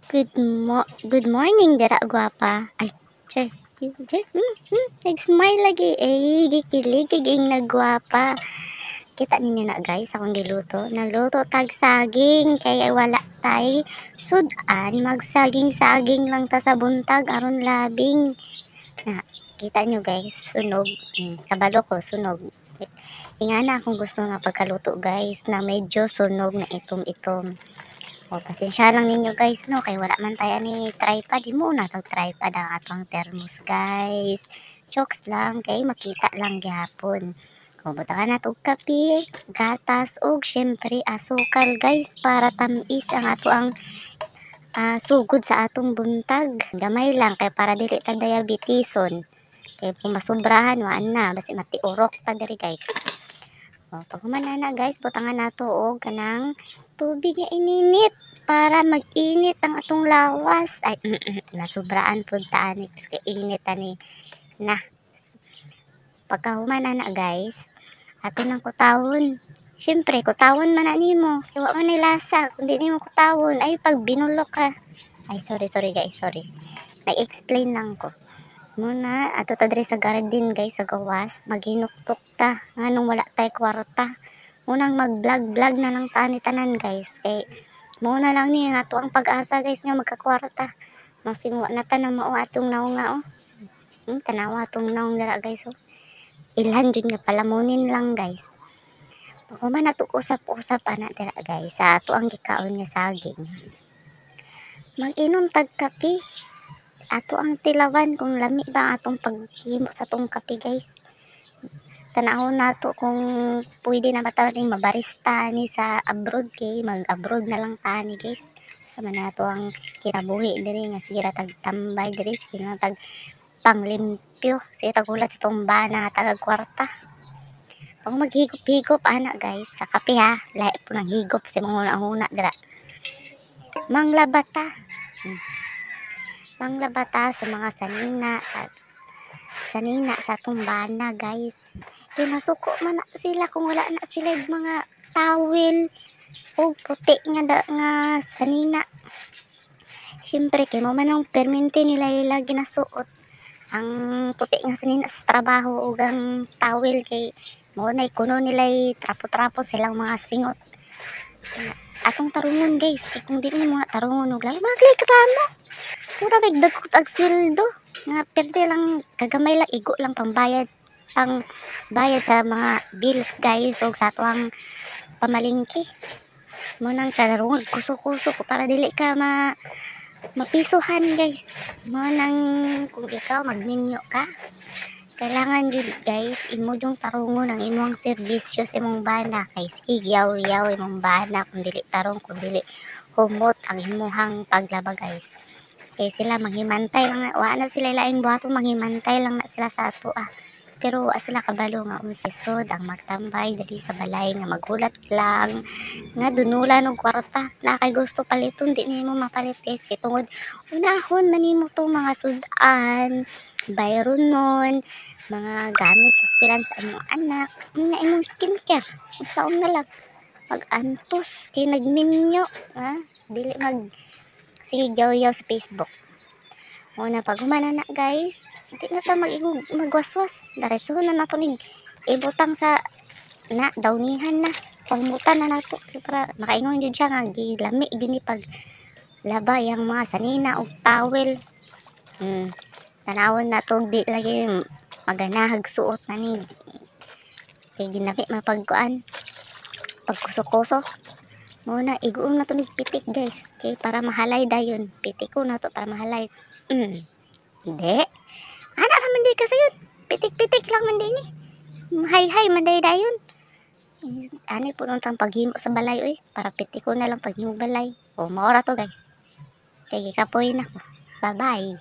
Good morning dara gwapa. Ay, che. Che. Nag-smile lagi. Gikilig kaging nagwapa. Kita ninyo na guys, akong giluto. Naluto tag saging kaya wala tay sudan. Magsaging-saging lang ta sa buntag aron labing. Na, kita nyo guys, sunog. Kabalo ko, sunog. Ingana akong gusto nga pagkaluto guys na medyo sunog na itom-itom. O, pasensya lang ninyo guys, no? Kay wala man tayo ni tripod. Di mo na tripod ang atong thermos guys. Jokes lang, kay makita lang gyapon. O, butangan na itong kape, gatas, o syempre asukal guys para tamis ang ato ang sugod sa atong buntag. Gamay lang, kay para dili ta diabetison. Kay kung masubrahan, waan na. Basi matiurok ta diri guys. O, pag humanana guys, butangan nato og kanang tubig nga ininit para mag-init ang atong lawas. Ay, nasubraan po taan. Kaya init ani na. Pagka humanana guys, ato nang kutawon. Siyempre, kutawon man na nimo. Iwa mo nilasa. Kung di nimo kutawon, ay pag binulok ka. Ay, sorry guys, sorry. Nag-explain lang ko. Muna, ato ta diri sa garden guys, sa gawas, maghinuktok ta. Nganong wala tay kwarta. Munang mag-vlog na lang tani tanan guys. Kay, muna lang ni nga ang pag-asa guys nga magkakwarta. Masimwa na ta na mao atong naong nga oh. Tanawa atong naong dira guys oh. Ilhan din nga palamunin lang guys. Pag man nato usap-usap ana dira guys sa ato ang gikaon nga saging. Mag-inom tag kape. Ato ang tilawan kung lami ba atong paghimo sa atong kape guys. Tanahon nato kung pwede na ba tayo mabarista ni sa abroad kay mag-abroad na lang tani guys. Sa man nato ang kinabuhi diri nga sige ra tag tambay diri sige na tag panglimpyo. Sige tagulat sa tumbana tagag kwarta. Pag maghigop-higop ana guys sa kape ha, lahi po nang higop sa mga una dira. Manglabata. Manglabata sa mga sanina sa tumbana guys. Kaya masuko man na sila kung wala na sila mga towel o puti nga sanina. Siyempre kay mo man ang permente nila ginasuot ang puti nga sanina sa trabaho o ang towel kay mo na kuno nila trapo-trapo silang mga singot. Atong tarungon guys, kay kung di mo na tarungon og lalo magreklamo. Pura nagdagkot ag sweldo nga perde lang kagamay lang igo lang pambayad sa mga bills guys o sa tuang pamalingki. Mo nang tarungon kuso-kuso ko para dili ka mapisuhan guys. Mo nang kung ikaw magminyo ka, kailangan yun guys imo yung tarungon ang imong serbisyo sa imong bana kay sige yaw imong bana kung dili tarong kung dili humot ang imuhang paglaba guys. Kay sila manghimantay lang na, wala na sila laing buhaton, manghimantay lang na sila sa ato Pero sila kabalo nga unsisod ang magtambay dali sa balay nga magulat lang nga dunulan og kwarta na kay gusto paliton di nimo mapalit guys kay tungod unahon manimo tong mga sudan bayron nun mga gamit sa eskwelahan sa imong anak nga imong skincare usaon na lang mag-antos kay nagminyo dili sige yaw sa Facebook. Muna pag humana na guys, hindi na ta magwaswas. Diretso na nato ning ibutang sa dawnihan na. Pagmutan na nato para makaingon jud siya nga gilami gini pag laba yang mga sanina og towel. Tanawon na to di lagi maganahag suot na ni kay ginami mapagkuan pagkusok-kusok. Muna iguom na to ning pitik guys kay para mahalay dayon pitik ko na to para mahalay hindi ana naman di kasi yun pitik-pitik lang man din hay man dayon ani po nung paghimo sa balay para pitik ko na lang paghimo balay o maora to guys kay gikapoy na ko bye